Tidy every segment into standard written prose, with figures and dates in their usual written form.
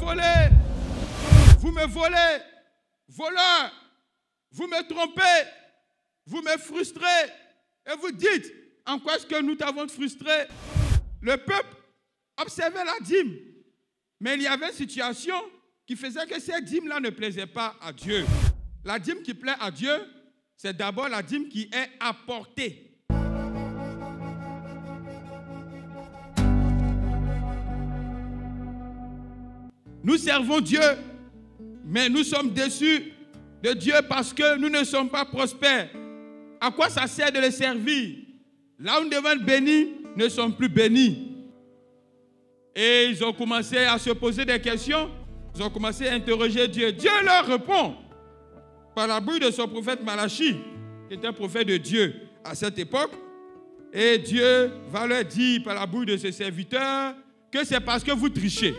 volez, vous me volez, voleurs, vous me trompez, vous me frustrez, et vous dites, en quoi est-ce que nous t'avons frustré? Le peuple observait la dîme, mais il y avait une situation qui faisait que cette dîme-là ne plaisait pas à Dieu. La dîme qui plaît à Dieu, c'est d'abord la dîme qui est apportée. Nous servons Dieu, mais nous sommes déçus de Dieu parce que nous ne sommes pas prospères. À quoi ça sert de le servir? Là où nous devons être bénis, ne sommes plus bénis. Et ils ont commencé à se poser des questions. Ils ont commencé à interroger Dieu. Dieu leur répond par la bouche de son prophète Malachi, qui est un prophète de Dieu à cette époque. Et Dieu va leur dire par la bouche de ses serviteurs que c'est parce que vous trichez.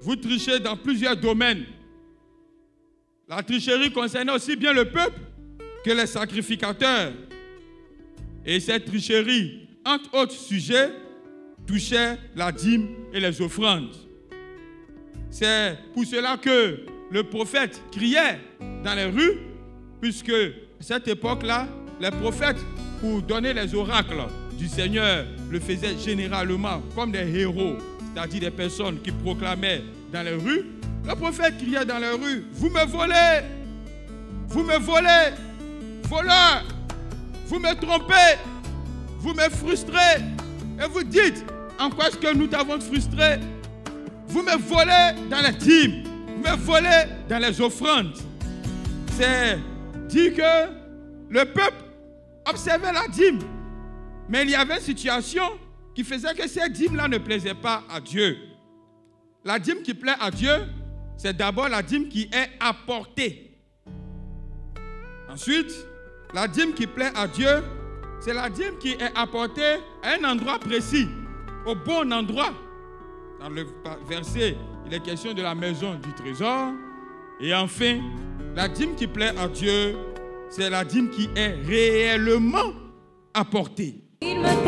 Vous trichez dans plusieurs domaines. La tricherie concernait aussi bien le peuple que les sacrificateurs. Et cette tricherie, entre autres sujets, touchait la dîme et les offrandes. C'est pour cela que le prophète criait dans les rues, puisque à cette époque-là, les prophètes, pour donner les oracles du Seigneur, le faisaient généralement comme des héros, c'est-à-dire des personnes qui proclamaient dans les rues. Le prophète criait dans les rues, vous me volez, voleurs, vous me trompez, vous me frustrez, et vous dites, en quoi est-ce que nous t'avons frustré? Vous me volez dans les dîmes, vous me volez dans les offrandes. C'est dit que le peuple observait la dîme, mais il y avait une situation qui faisait que cette dîme-là ne plaisait pas à Dieu. La dîme qui plaît à Dieu, c'est d'abord la dîme qui est apportée. Ensuite, la dîme qui plaît à Dieu, c'est la dîme qui est apportée à un endroit précis, au bon endroit. Dans le verset, il est question de la maison du trésor. Et enfin, la dîme qui plaît à Dieu, c'est la dîme qui est réellement apportée. Il me